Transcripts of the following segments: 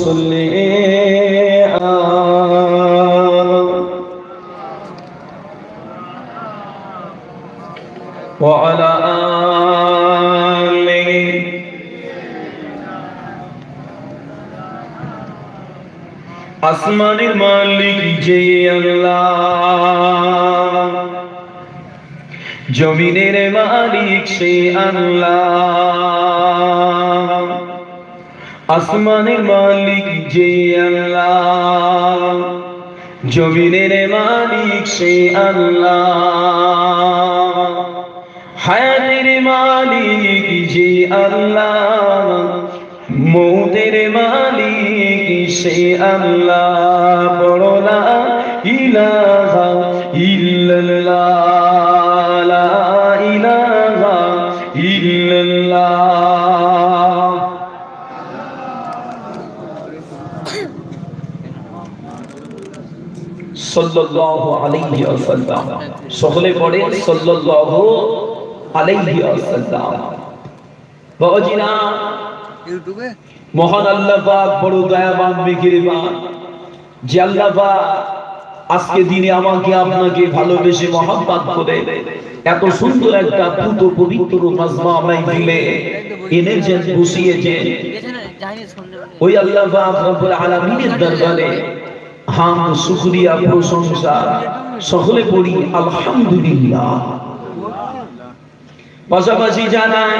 صل وعلى آله আসমানের মালিক যে আল্লাহ, জমিনের মালিক সে আল্লাহ। আসমানের মালিক যে আল্লাহ, জমিনের মালিক সে আল্লাহ। হায়াতের মালিক যে আল্লাহ, মৌতের মালিক সে আল্লাহ। বড় লা ইলাহা ইল্লাল্লাহ, লা ইলাহা ইল্লাল্লাহ। সাল্লাল্লাহু আলাইহি ওয়াসাল্লাম। সকলে পড়ে সাল্লাল্লাহু আলাইহি ওয়াসাল্লাম। বাবাজিরা, ইউটিউবে মহান আল্লাহ পাক বড় দয়াবান মেহেরবান, যে আল্লাহ পাক আজকে দিনে আমাকে আপনাকে ভালোবেসে মহব্বত করে এত সুন্দর একটা পুত পবিত্র মাজমা মাহফিলে এনেছেন, বসিয়েছেন। ওই আল্লাহ পাক রব্বুল আলামিনের দরবারে হামদ শুকরিয়া প্রশংসা সকলে পড়ি আলহামদুলিল্লাহ। পাশাপাশি জানাই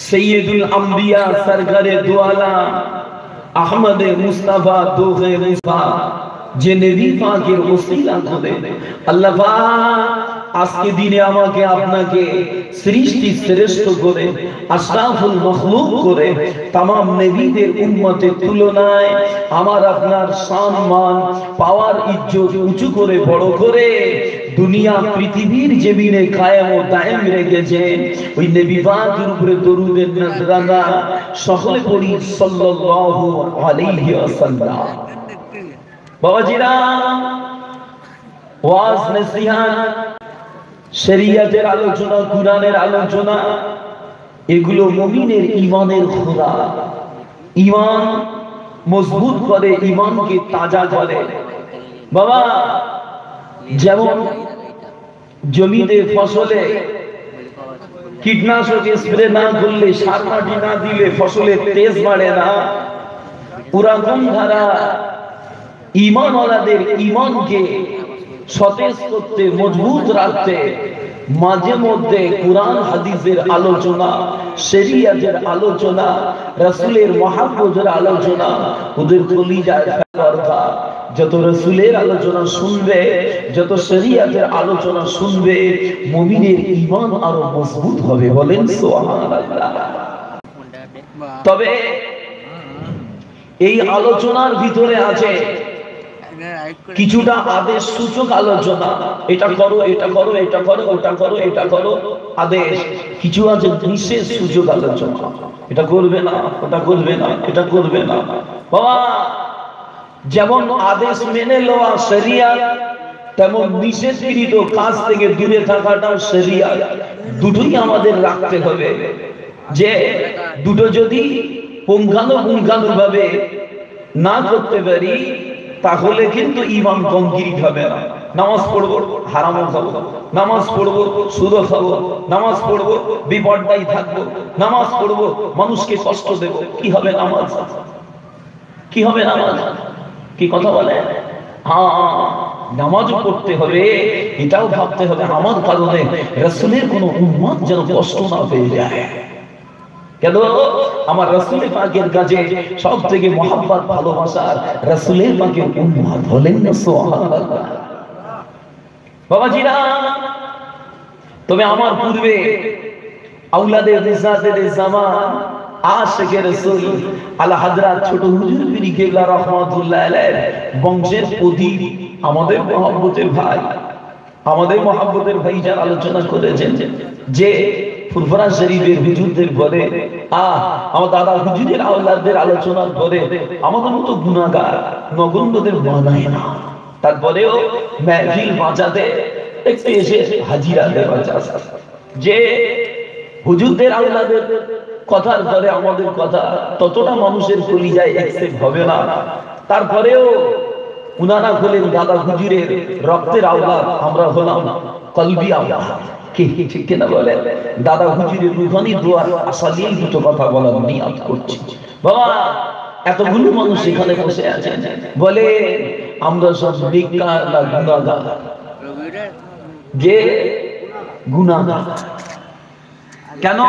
সৈয়দুল আম্বিয়া সরকারে দু আলম আহমদ মুস্তাফা দোহে মুসা, যে নবী পাকের ওসিলা করে আল্লাহ পাক আজকে দিনে আমাকে আপনাকে সৃষ্টি শ্রেষ্ঠ করে আশরাফুল মাখলুক করে तमाम নবীদের উম্মতের তুলনায় আমার আপনার সম্মান পাওয়ার ইজ্জত উঁচু করে বড় করে দুনিয়া পৃথিবীর জমিনে কায়েম ও দায়েম রেখেছেন। ওই নবী পাকের উপরে দরুদের নজরানা সকলে পড়ি সাল্লাল্লাহু আলাইহি ওয়াসাল্লাম। বাবাজিরা, ওয়াজ নসিহত, শরীয়তের আলোচনা, কুরআনের আলোচনা, এগুলো মুমিনের ঈমানের খোরাক। ঈমান মজবুত করে, ঈমানকে তাজা করে। বাবা, যেমন জমিতে ফসলে কীটনাশক স্প্রে না করলে, সার মাটি না দিলে ফসলের তেজ বাড়ে না, ওরকম ধারা ঈমানওয়ালাদের ঈমানকে সতেজ করতে, মজবুত রাখতে মাঝে মধ্যে কুরআন হাদিসের আলোচনা, শরীয়তের আলোচনা, রাসূলের মহব্বতের আলোচনা ওদের কলিজায় দরকার। যত রাসূলের আলোচনা শুনবে, যত শরীয়তের আলোচনা শুনবে, মুমিনের ঈমান আরো মজবুত হবে। বলেন সুবহানাল্লাহ। তবে এই আলোচনার ভিতরে আছে কিছুটা আদেশ সূচক আলোচনা। এটা করো, এটা করো, এটা করো, ওটা করো, এটা করো, আদেশ। কিছু আছে নিষেধ সূচক আলোচনা। এটা করবে না, ওটা করবে না, এটা করবে না। বাবা, যেমন আদেশ মেনে লওয়া শরিয়ত, তেমন নিষেধকৃত কাজ থেকে দূরে থাকাটাও শরিয়ত। দুটোই আমাদের রাখতে হবে। যে দুটো যদি পুঙ্খানুপুঙ্খানুভাবে না করতে পারি, তাহলে কিন্তু ঈমান কংক্রিট হবে না। নামাজ পড়বো, হারামও খাবো, নামাজ পড়বো, সুদও খাবো, নামাজ পড়বো, বিপর্দায় থাকবো, নামাজ পড়বো, মানুষকে কষ্ট দেব, কি হবে নামাজ? কি হবে নামাজ? কি কথা বলে? হ্যাঁ, নামাজ পড়তে হবে, এটাও ভাবতে হবে আমার কারণে রাসূলের কোনো উম্মত যেন কষ্ট না পেয়ে যায়। কেন? আমার রাসূল পাকের কাছে সব থেকে মহব্বত, ভালোবাসার রাসূলের পাকের উম্মত। বলেন না সুবহানাল্লাহ। বাবাজিরা, তবে আমার পূর্বে আওলাদে রিসাতের জামান আশিকে রাসূল আলা হযরত ছোট হুজুর পীর কেবলা রাহমাতুল্লাহ আলাইহি বংশের প্রদীপ, আমাদের মহব্বতের ভাই, আমাদের মহব্বতের ভাই যারা আলোচনা করেছেন যে ফুরফুরা শরীফের হুজুরদের পরে আমার দাদা হুজুরের আওলাদদের আলোচনার পরে আমাদের মতো গুনাহগার নগণ্যদের বানায় না, তারপরেও মাহফিল বাঁচাতে একটু এসে হাজিরা দেওয়া যায়। যে হুজুরদের আওলাদের কথার পরে আমাদের কথা ততটা মানুষের কলিজায় অ্যাকসেপ্ট হবে না। তারপরেও উনারা হলেন দাদা হুজুরের রক্তের আওলাদ, আমরা হলাম কলবি আওলাদ। ঠিক কিনা বলে? দাদা হুজুরের রুহানি দোয়ার আশা নিয়ে দুটো কথা বলার নিয়ত করছি। বাবা, এতগুলো মানুষ এখানে বসে আছেন, বলে আমরা সব নেককার না গুনাহগার? যে গুনাহগার কেন?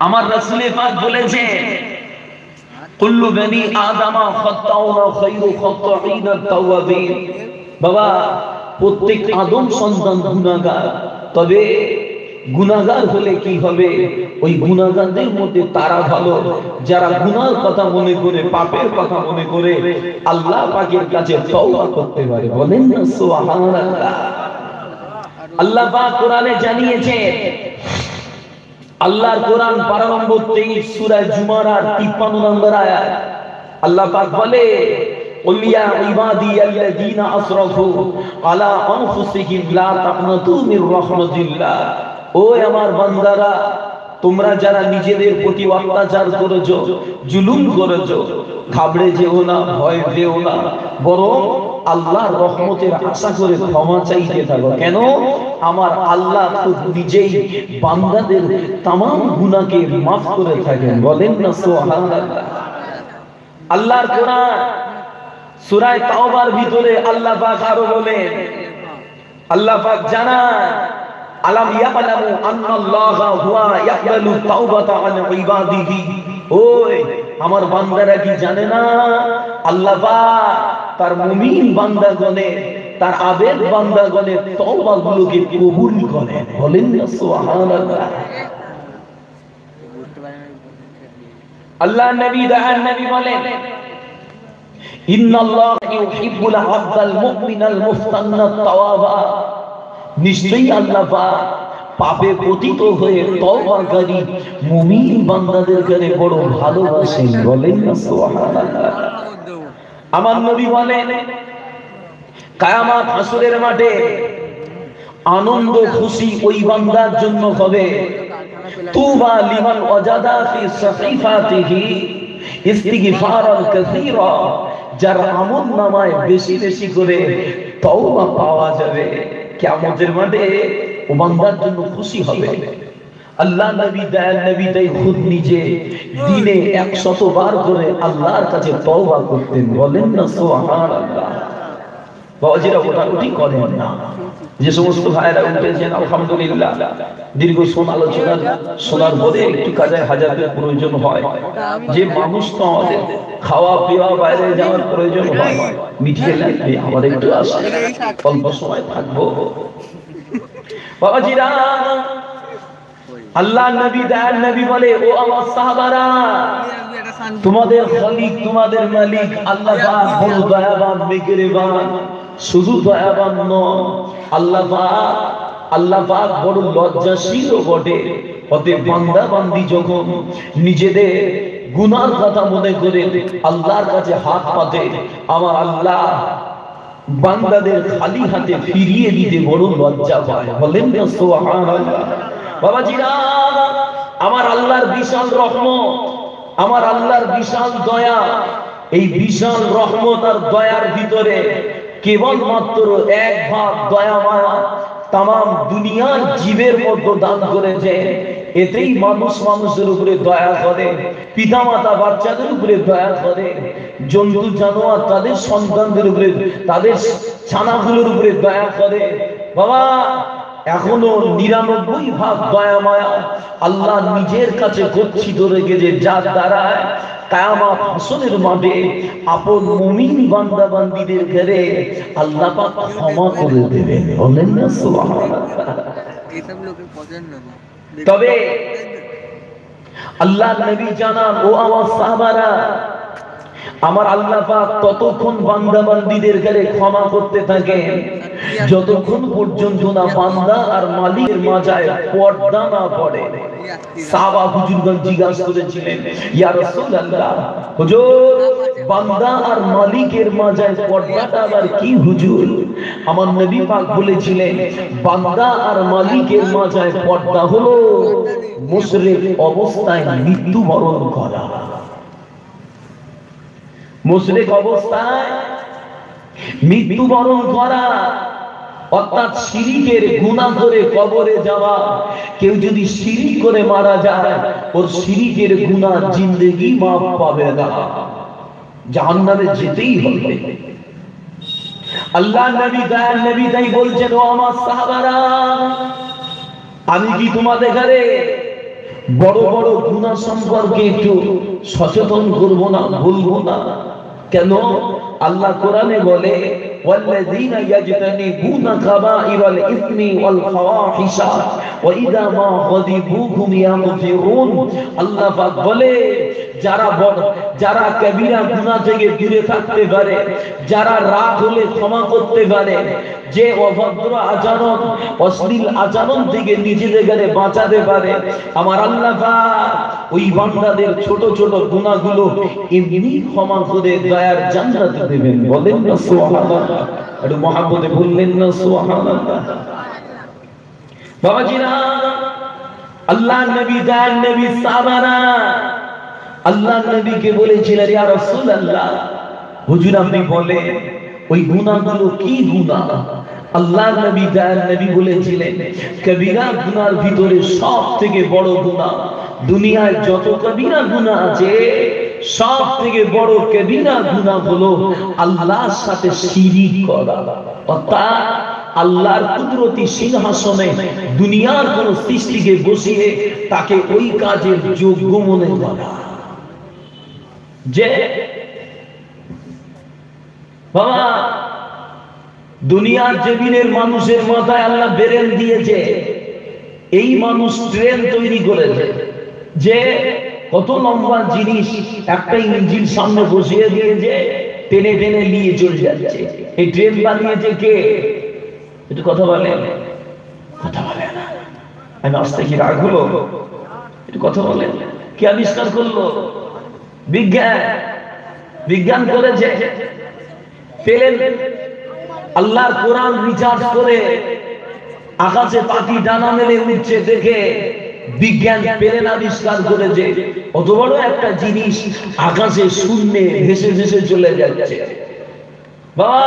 আমার রাসূল পাক বলেছেন কুল্লু বনি আদম খাতাউন খায়রু খাতাইন আত-তাওয়াবিন। বাবা, প্রত্যেক আদম সন্তান গুনাহগার, তবে গুনাহগার হলে কি হবে? ওই গুনাহগারদের মধ্যে তারা ভালো যারা গুনাহর কথা মনে করে, পাপের কথা মনে করে আল্লাহ পাকের কাছে তওবা করতে পারে। বলেন না সুবহানাল্লাহ। আল্লাহ পাক কোরআনে জানিয়েছেন, আল্লাহর কোরআন পারা নম্বর 23 সূরা জুমার 53 নম্বর আয়াত, আল্লাহ পাক বলে قل يا عبادي الذين اسرفوا على انفسهم لا تقنطوا من رحمة الله। ও আমার বান্দারা, তোমরা যারা নিজেদের প্রতি অত্যাচার করেছো, জুলুম করেছো, ঘাবড়ে যেও না, ভয় পেও না, বরং আল্লাহর রহমতের আশা করে ক্ষমা চাইতে থাকো। কেন? আমার আল্লাহ খুব নিজেই বান্দাদের तमाम গুনাহকে maaf করে থাকেন। বলেন না সুবহানাল্লাহ। আল্লাহর কোরআন সূরা তাওবার ভিতরে আল্লাহ পাক আরো বলেন, আল্লাহ পাক জানান আলাম ইয়ালামু আন্নাল্লাহা হুয়া ইয়াকবালু তাওবাতা আন ইবাদিহি। ওই আমার বান্দারা কি জানে না আল্লাহ পাক তার মুমিন বান্দাগণে, তার আবেদ বান্দাগণের তওবাগুলোকে কবুল করেন। বলেন না সুবহানাল্লাহ। আল্লাহ নবী বলেন ইন্নাল্লাহা ইউহিব্বুল আবদাল মুমিনাল মুফতান্নাত তাওয়াবা। নিশ্চয়ই আল্লাহ পাক পাপে পতিত হয়ে তওবাকারী মুমিন বান্দাদেরকে বড় ভালোবাসেন। বলেন না সুবহানাল্লাহ। আমার নবী বলেন কিয়ামত হাসরের মাঠে আনন্দ খুশি ওই বান্দার জন্য হবে, তুবা লিমান ওয়াজাদা ফি সাহিফাতিহি ইস্তিগফারান কাসীরা, যার আমলনামায় বেশি বেশি করে তওবা পাওয়া যাবে। কিয়ামতের মাঠে ও বান্দার জন্য খুশি হবে। আল্লাহ নবী দয়াল নবী তাই খুদ নিজে দিনে 100 বার করে আল্লাহর কাছে তওবা করতেন। বলেন না সুবহানাল্লাহ। বাবাজিরা ওঠাউঠি করেন না। যে সমস্ত ভাইরা উঠেছেন আলহামদুলিল্লাহ, দীর্ঘ আলোচনা শোনার পরে একটু কাজে হাজাতের প্রয়োজন হয়। যে মানুষ তো আমাদের খাওয়া পিওয়া বাইরে যাওয়ার প্রয়োজন হয়, মিটিয়ে লাগবে আমাদের একটু আসে, অল্প সময় থাকবো। বাবাজিরা, আল্লাহ নবী দয়াল নবী বলে ও আমার সাহাবারা, তোমাদের খালিক তোমাদের মালিক আল্লাহ পাক বড় দয়াবান মেহেরবান। শুধু দয়াবান নয়, আল্লাহ পাক বড় লজ্জাশীল বটে। অতএব বান্দা বান্দি যখন নিজেদের গুনার কথা মনে করে আল্লাহর কাছে হাত পাতে, আমার আল্লাহ বান্দাদের খালি হাতে ফিরিয়ে দিতে বড় লজ্জা পায়। বলেন না সুবহানাল্লাহ। বাবাজিরা, আমার আল্লাহর বিশাল রহমত, আমার আল্লাহর বিশাল দয়া, এই বিশাল রহমত আর দয়ার ভিতরে কেবলমাত্র এক ভাগ দয়া মায়া তাম দুনিয়ার জীবের মধ্যে দান করেছে। এতেই মানুষ মানুষের উপরে দয়া করে, পিতামাতা বাচ্চাদের উপরে দয়া করে, জন্তু জানোয়ার তাদের সন্তানদের উপরে, তাদের ছানাগুলোর উপরে দয়া করে। বাবা, এখনো 99 ভাগ দয়া মায়া আল্লাহ নিজের কাছে গচ্ছিত রেখেছে, যার দ্বারা কিয়ামত হাসরের মাঠে আপন মুমিন বান্দা বান্দীদের ঘরে আল্লাহ পাক ক্ষমা করে দেবেন। বলেন না সুবহানাল্লাহ। এসব লোকের পছন্দ না। তবে আল্লাহ নবী জানান ও আমার সাহাবারা, আমার আল্লাহ পাক ততক্ষণ বান্দা বান্দীদের ঘরে ক্ষমা করতে থাকেন যতক্ষণ পর্যন্ত না বান্দা আর মালিকের মাঝে পর্দা না পড়ে। সাহাবা হুজুরগণ জিজ্ঞাসা করেছিলেন, ইয়া রাসূলুল্লাহ, হুজুর বান্দা আর মালিকের মাঝে পর্দাটা আবার কি হুজুর? আমার নবী পাক বলেছিলেন বান্দা আর মালিকের মাঝে পর্দা হলো মুশরিক অবস্থায় মৃত্যুবরণ করা। মুশরিক অবস্থায় মৃত্যুবরণ করা অর্থাৎ শিরকের গুনাহ করে কবরে যাওয়া। কেউ যদি শিরক করে মারা যায় ওর শিরকের গুনাহ জিন্দেগি মাফ পাবে না, জাহান্নামে যেতেই হবে। আল্লাহ নবী তাই বলছেন ও আমার সাহাবারা আমি কি তোমাদের ঘরে বড় বড় গুনাহ সম্পর্কে একটু সচেতন করব না, বলবো না? কেন? আল্লাহ কোরআনে বলে ওয়াল্লাযীনা ইয়াজতানিবুনা কাবাইরাল ইসমি ওয়াল ফাওয়াহিশা ওয়া ইযা মা গাদিবু হুম ইয়াগফিরুন। আল্লাহ পাক বলে যারা কবিরা গুনাহ থেকে দূরে থাকতে পারে, যারা রাগ হলে ক্ষমা করতে পারে, যে অভদ্র আচরণ অশ্লীল আচরণ থেকে নিজেদের ঘরে বাঁচাতে পারে, আমার আল্লাহ পাক ওই বান্দাদের ছোট ছোট গুনাহগুলো এমনি ক্ষমা করে দয়ার জান্নাত দেবেন। বলেন না সুবহানাল্লাহ? একটু মহব্বতে বললেন না সুবহানাল্লাহ? বাবাজিরা আল্লাহ নবী দয়ার নবী সাহাবারা আল্লাহ নবীকে বলেছিলেন ইয়া রাসূলুল্লাহ হুজুর আপনি বলেন ওই গুনাহগুলো কি গুনাহ? আল্লাহ নবী দয়ার নবী বলেছিলেন কবিরা গুনার ভিতরে সব থেকে বড় গুনাহ, দুনিয়ায় যত কবিরা গুনাহ আছে সব থেকে বড় কবিরা গুনাহ হলো আল্লাহর সাথে শিরিক করা। অর্থাৎ আল্লাহর কুদরতি সিংহাসনে দুনিয়ার কোন সৃষ্টিকে বসিয়ে তাকে ওই কাজের যোগ্য মনে করা। যে বাবা দুনিয়ার জমিনের মানুষের মাথায় আল্লাহ ব্রেন দিয়েছে, এই মানুষ ট্রেন তৈরি করেছে যে কত লম্বা জিনিস একটা ইঞ্জিন সামনে বসিয়ে দিয়েছে, টেনে টেনে নিয়ে চলে যাচ্ছে। এই ট্রেন বানিয়েছে কে? একটু কথা বলে, কথা বলে না। আমি আস্তে কি রাগ হলো? একটু কথা বলে। কে আবিষ্কার করলো? বিজ্ঞান। বিজ্ঞান করেছে। প্লেন আল্লাহর কোরআন রিচার্জ করে আকাশে পাখি ডানা মেলে উঠছে দেখে বিজ্ঞান প্লেন আবিষ্কার করেছে। অত বড় একটা জিনিস আকাশে শূন্যে ভেসে ভেসে চলে যাচ্ছে। বাবা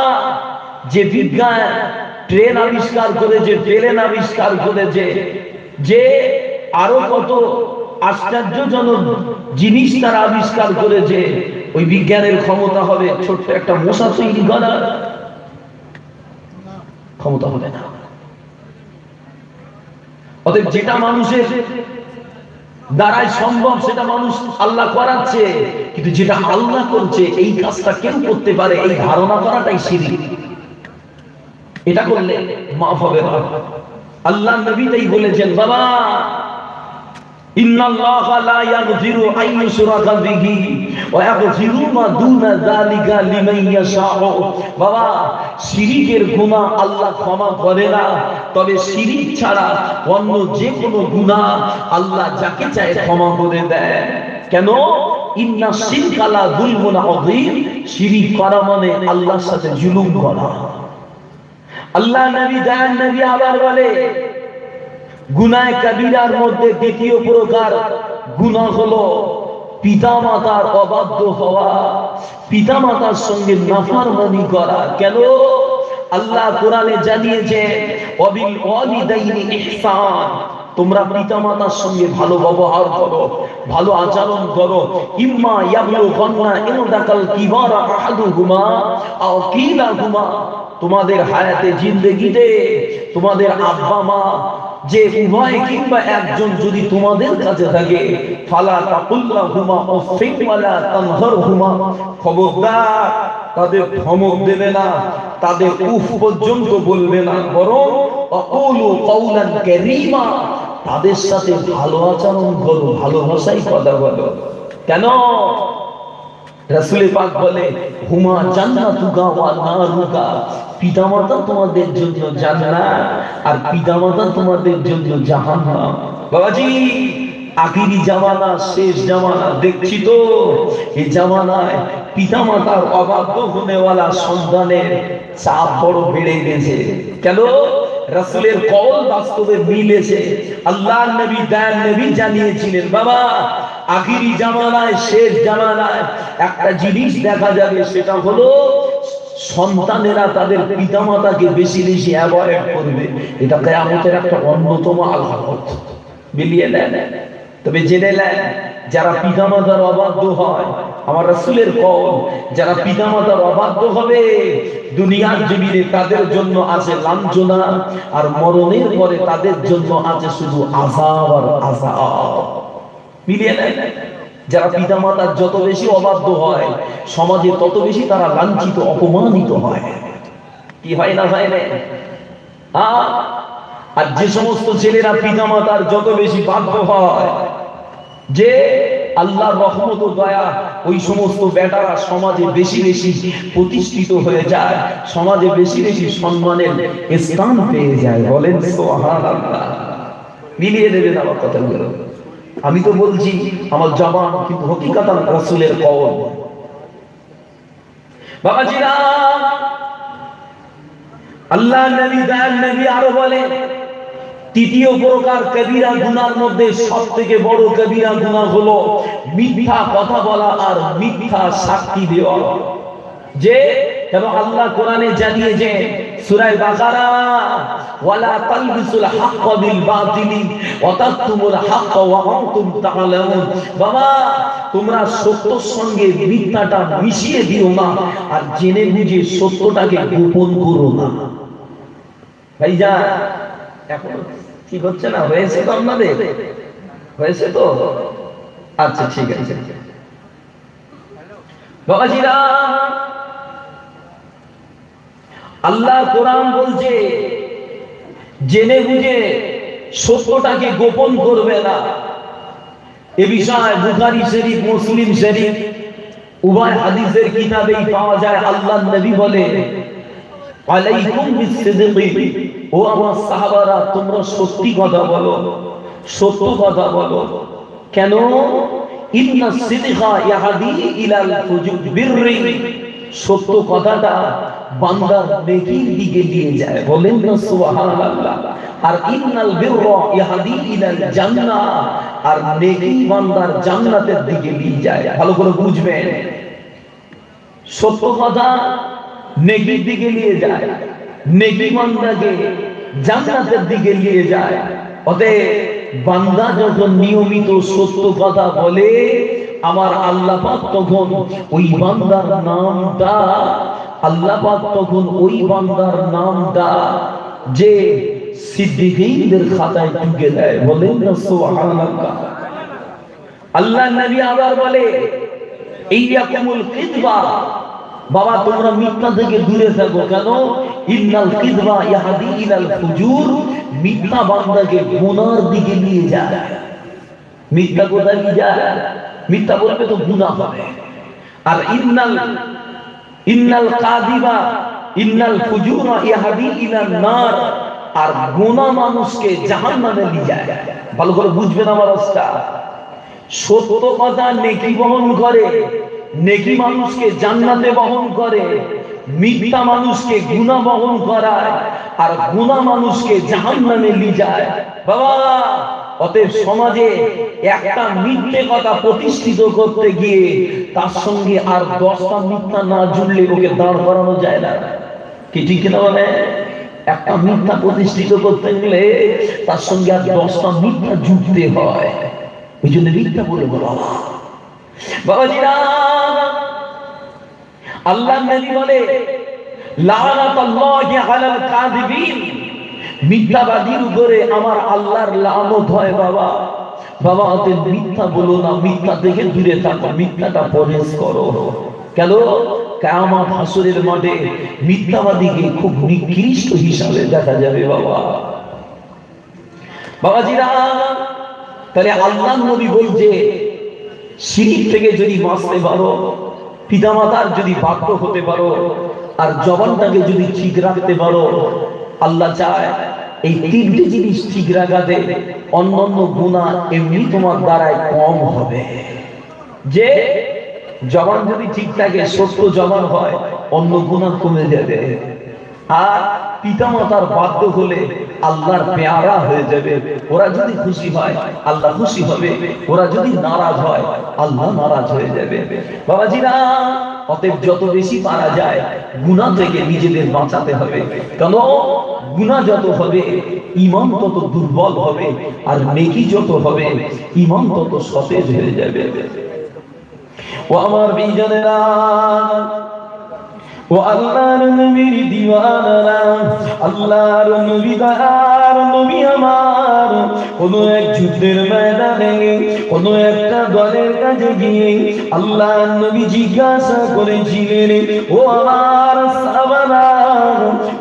যে বিজ্ঞান ট্রেন আবিষ্কার করেছে, প্লেন আবিষ্কার করেছে, যে আরো কত আশ্চর্যজনক জিনিস তারা আবিষ্কার করেছে, ওই বিজ্ঞানের ক্ষমতা হবে ছোট্ট একটা মশা তৈরি করার? ক্ষমতা হবে না। অতএব যেটা মানুষের দ্বারাই সম্ভব সেটা মানুষ আল্লাহ করাচ্ছে, কিন্তু যেটা আল্লাহ করছে এই কাজটা কেউ করতে পারে এই ধারণা করাটাই শিরক। এটা করলে মাফ হবে না। আল্লাহ নবী তাই বলেছেন বাবা ইন্নাল্লাহা লা ইয়াগফিরু আন ইউশরাকা বিহি ওয়া ইয়াগফিরু মা দুনা যালিকা লিমান ইয়াশাউ। বাবা শিরকের গুনাহ আল্লাহ ক্ষমা করে না, তবে শিরক ছাড়া অন্য যে কোনো গুনাহ আল্লাহ যাকে চায় ক্ষমা করে দেয়। কেন? ইন্না শিরকা লা যুলমুন আযীম। শিরক করা মানে আল্লাহর সাথে জুলুম করা। আল্লাহ নবী দয়ার নবী আবার বলে গুনাহ কবিরার মধ্যে দ্বিতীয় প্রকার গুনাহ হলো পিতামাতার অবাধ্য হওয়া, পিতামাতার সঙ্গে নাফরমানি করা। কেন? আল্লাহ কোরআনে জানিয়েছে ওয়াবিল ওয়ালিদাইনি ইহসান, তোমরা পিতামাতার সঙ্গে ভালো ব্যবহার করো, ভালো আচরণ করো। ইম্মা ইয়াবলুগান্না ইনদাকাল কিবারা আহাদুহুমা আও কিলাহুমা, তোমাদের হায়াতে জিন্দেগিতে তোমাদের আব্বা মা যে উভয় কিংবা একজন যদি তোমাদের কাছে থাকে ফালা তাকুল্লাহুমা উফিন ওয়ালা তানহারহুমা, খবরদার তাদের ধমক দেবে না, তাদের উফ পর্যন্ত বলবে না, বরং আকুলু কাওলান কারীমা, তাদের সাথে ভালো আচরণ করো, ভালো ভাষায় কথা বলো। কেন? রাসূল পাক বলে হুমা জান্নাতুকা ওয়া নারুকা, পিতামাতা তোমাদের জন্য জান্নাত আর পিতামাতা তোমাদের জন্য জাহান্নাম। বাবাজি আখিরি জামানা, শেষ জামানা দেখছি তো। এই জামানায় পিতামাতার অবাধ্য হনেওয়ালা সন্তানের চাপ বড় বেড়ে গেছে। কেন? রাসূলের কওল বাস্তবে মিলেছে। আল্লাহর নবী দয়ার নবী জানিয়েছিলেন, বাবা আখিরি জামানায়, শেষ জামানায় একটা জিনিস দেখা যাবে, সেটা হলো সন্তানেরা তাদের পিতামাতাকে বেশি বেশি অ্যাভয়েড করবে। এটা কিয়ামতের একটা অন্যতম আলামত। মিলিয়ে নেন। তবে জেনে নেন, যারা পিতামাতার অবাধ্য হয়, আমার রাসূলের কওল, যারা পিতামাতার অবাধ্য হবে দুনিয়ার জমিনে তাদের জন্য আছে লাঞ্ছনা, আর মরণের পরে তাদের জন্য আছে শুধু আযাব আর আযাব। মিলিয়ে নেন। যারা পিতামাতার যত বেশি অবাধ্য হয় সমাজে তত বেশি তারা লাঞ্ছিত, অপমানিত হয়। কি হয় না হয় না? আর যে সমস্ত ছেলেরা পিতামাতার যত বেশি বাধ্য হয়, যে আল্লাহর রহমত ও দয়া, ওই সমস্ত বেটারা সমাজে বেশি বেশি প্রতিষ্ঠিত হয়ে যায়, সমাজে বেশি বেশি সম্মানের স্থান পেয়ে যায়। বলেন সুবহানাল্লাহ। মিলিয়ে দেবেন আমার কথাগুলো। আমি তো বলছি আমার জবান, কিন্তু হকিকতান রাসূলের কওল। বাবাজিরা, আল্লাহ নবী দয়ার নবী আরো বলে, তৃতীয় প্রকার কবিরা গুনার মধ্যে সবথেকে বড় কবিরা গুনাহ হলো মিথ্যা কথা বলা আর মিথ্যা সাক্ষী দেওয়া। যে কেন আল্লাহ কোরআনে জানিয়েছেন সূরা বাকারা, ওয়ালা তালবিসুল হাক্কা বিল বাতিলি ওয়া তাকতুমুল হাক্কা ওয়া আনতুম তাআলামুন। বাবা তোমরা সত্যের সঙ্গে মিথ্যাটা মিশিয়ে দিও না, আর জেনে বুঝে সত্যটাকে গোপন করো না। ভাইজান এখন ঠিক হচ্ছে না? হয়েছে তো আপনাদের? হয়েছে তো? আচ্ছা ঠিক আছে। বাবাজিরা, আল্লাহ কোরআন বলছে জেনে বুঝে সত্যটাকে গোপন করবে না। এ বিষয়ে বুখারী শরীফ, মুসলিম শরীফ উভয় হাদিসের কিতাবেই পাওয়া যায়। আল্লাহর নবী বলে, আলাইকুম বিসসিদকি, ও আমার সাহাবারা তোমরা সত্যি কথা বলো, সত্য কথা বলো। কেন? ইন্নাস সিদকা ইয়াহদি ইলাল বিররি, সত্য কথাটা বান্দার নেকির দিকে নিয়ে যায়। বলেন না সুবহানাল্লাহ। আর ইন্নাল বিররা ইয়াহদি ইলাল জান্নাহ, আর নেকি বান্দার জান্নাতের দিকে নিয়ে যায়। ভালো করে বুঝবেন, সত্য কথা নেকির দিকে নিয়ে যায়, নেকি বান্দাকে জান্নাতের দিকে নিয়ে যায়। অতএব বান্দা যখন নিয়মিত সত্য কথা বলে, আমার আল্লাহ পাক তখন ওই বান্দার নামটা, আল্লাহ পাক তখন ওই বান্দার নামটা যে সিদ্দিকীনদের খাতায় টুকে দেয়। বলেন না সুবহানাল্লাহ। আল্লাহ নবী আবার বলে, ইয়াকুমুল কিযবা, বাবা তোমরা মিথ্যা থেকে দূরে থাকো। কেন? ইন্নাল কিযবা ইয়াহদি ইলাল ফুজুর, মিথ্যা বান্দাকে গুনার দিকে নিয়ে যায়। মিথ্যা কোথায় নিয়ে যায়? মিথ্যা বলবে তো গুনাহ হবে। আর ইন্নাল কাযিবা ইন্নাল ফুজুরা ইয়াহদি ইলান নার, আর গুনাহ মানুষকে জাহান্নামে নিয়ে যায়। ভালো করে বুঝবেন আমার অবস্থা। সত্য কথা নেকি বহন করে, নেকি মানুষকে জান্নাতে বহন করে, মিথ্যা মানুষকে গুনাহ বহন করায়, আর গুনাহ মানুষকে জাহান্নামে নিয়ে যায়। বাবা অতএব সমাজে একটা মিথ্যে কথা প্রতিষ্ঠিত করতে গিয়ে তার সঙ্গে আর 10টা মিথ্যা না জুড়লে ওকে দাঁড় করানো যায় না। কি ঠিক না? বলে একটা মিথ্যা প্রতিষ্ঠিত করতে গেলে তার সঙ্গে আর 10টা মিথ্যা জুড়তে হয়। ওই জন্য মিথ্যা বলে বলা। বাবাজিরা, আল্লাহর নবী বলে, লানাতুল্লাহি আলাল কাযিবিন, মিথ্যাবাদীর উপরে আমার আল্লাহর লানত হয়। বাবা বাবা অতএব মিথ্যা বলো না, মিথ্যা থেকে দূরে থাকো, মিথ্যাটা পরহেজ করো। কেন? কিয়ামত হাসরের মাঠে মিথ্যাবাদীকে খুব নিকৃষ্ট হিসাবে দেখা যাবে। বাবা বাবাজিরা, তাহলে আল্লাহর নবী বলছে শিরক থেকে যদি বাঁচতে পারো, পিতামাতার যদি বাধ্য হতে পারো, আর জবানটাকে যদি ঠিক রাখতে পারো, আল্লাহ চায় এই তিনটি জিনিস ঠিক রাখাতে অন্যান্য গুনাহ এমনি তোমার দ্বারাই কম হবে। যে জবান যদি ঠিক থাকে, সত্য জবান হয়, অন্য গুনাহ কমে যাবে। আর পিতামাতার বাধ্য হলে আল্লাহর পেয়ারা হয়ে যাবে। ওরা যদি খুশি হয় আল্লাহ খুশি হবে, ওরা যদি নারাজ হয় আল্লাহ নারাজ হয়ে যাবে। বাবাজিরা, অতএব যত বেশি পারা যায় গুনাহ থেকে নিজেদের বাঁচাতে হবে। কেন? গুনাহ যত হবে ঈমান তত দুর্বল হবে, আর নেকি যত হবে ঈমান তত সতেজ হয়ে যাবে। ও আমার বিজনেরা, ও আল্লাহর নবীর দিওয়ানারা, আল্লাহর নবী দয়ার নবী আমার কোন এক যুদ্ধের ময়দানে কোন একটা দলের কাছে গিয়ে আল্লাহর নবী জিজ্ঞাসা করেছিলেন, ও আমার সাহাবারা,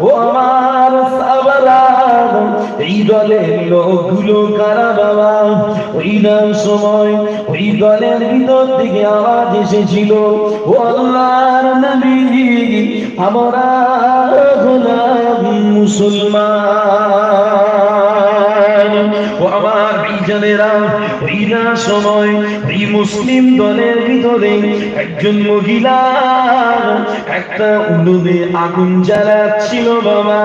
ও আমার সাহাবারা, এই দলের লোকগুলো কারা বাবা? ওই না সময় ওই দলের ভিতর থেকে আওয়াজ এসেছিল, ও আল্লাহর নবী, আমরা গোলাম মুসলমান। ও আমার বিজনেরা, ওই না সময় ওই মুসলিম দলের ভিতরে একজন মহিলা একটা উনুনে আগুন জ্বালাচ্ছিল বাবা।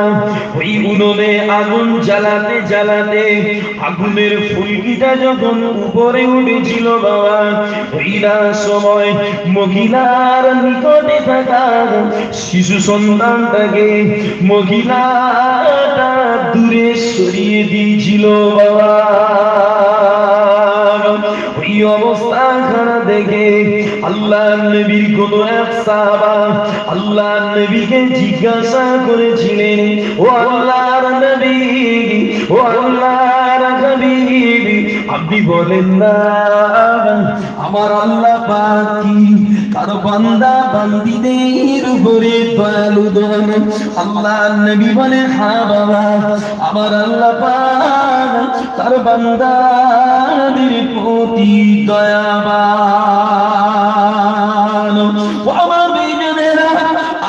ওই উনুনে আগুন জ্বালাতে জ্বালাতে আগুনের ফুলকিটা যখন উপরে উঠেছিল বাবা, ওই না সময় মহিলার নিকটে থাকা শিশু সন্তানটাকে মহিলাটা দূরে সরিয়ে দিয়েছিল বাবা। ওই অবস্থা খারাপ দেখে আল্লাহর নবীর কোন এক সাহাবা আল্লাহর নবীকে জিজ্ঞাসা করেছিলেন, ও আল্লাহর নবী, ও আল্লাহর হাবিব, আপনি বলেন না আমার আল্লাহ পাক কি তার বান্দা বান্দীদের উপরে দয়ালু নন? আল্লাহর নবী বলে, হ্যাঁ বাবা, আমার আল্লাহ পাক তার বান্দাদের প্রতি দয়াবান। আমার বেজনেরা,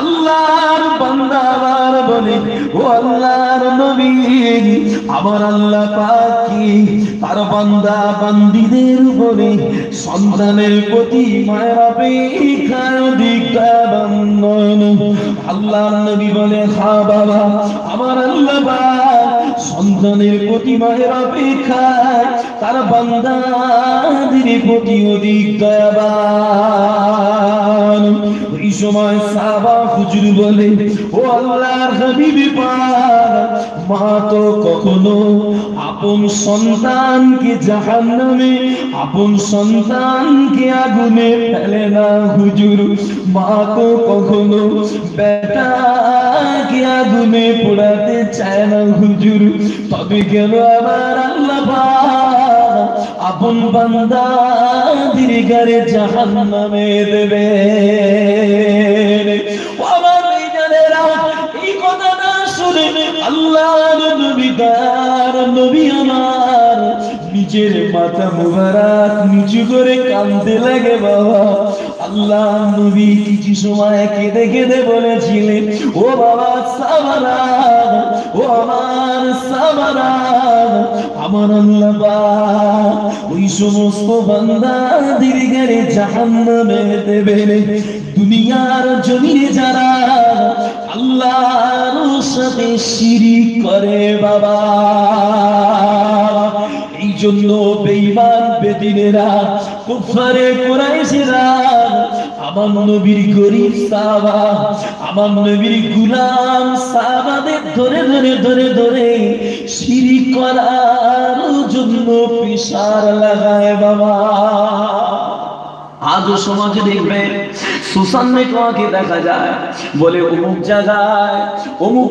আল্লাহর বান্দা আবার বলে, ও আল্লাহর নবী, আমার আল্লাহ পাক কি তার বান্দা বান্দীদের উপরে সন্তানের প্রতি মায়ের অপেক্ষায় অধিক দয়াবান? আল্লাহর নবী বলে, হ্যাঁ বাবা, আমার আল্লাহ পাক সন্তানের প্রতি মায়ের অপেক্ষায় তার বান্দাদের প্রতি অধিক দয়াবান। ওই সময় সাহাবা হুজুর বলে, ও আল্লাহর হাবিব পাক, মা তো কখনো আপন সন্তানকে জাহান্নামে, আপন সন্তানকে আগুনে ফেলে না হুজুর। মা তো কখনো বেটাকে আগুনে পোড়াতে চায় না হুজুর। তবে কেন আমার আল্লাহ পাক আপন বান্দাদের গায়ে জাহান্নামে দেবে? আমার জানেরা, এই কথাটা শুনে আল্লাহর নবী তার নবী আমার নিজের মাথা মুবারক নিচু করে কাঁদতে লাগে বাবা। আল্লাহ নবী কিছু সময় কেঁদে কেঁদে বলেছিলেন, ও বাবা সাহাবারা, ও আমার সাহাবারা, আমার আল্লাহ পাক ওই সমস্ত বান্দাদের গায়ে জাহান্নামে দেবেন দুনিয়ার জমিনে যারা আল্লাহর সাথে শিরিক করে বাবা। এই জন্য বেঈমান বেদিনেরা, কুফারে কুরাইশরা আমার নবীর গরীব সাহাবা, আমার নবীর গোলাম সাহাবাদের ধরে ধরে ধরে ধরে শিরিক করার জন্য পিশার লাগায় বাবা। আজও সমাজে দেখবেন সোশ্যাল নেটওয়ার্কে দেখা যায়, বলে অমুক জায়গায় অমুক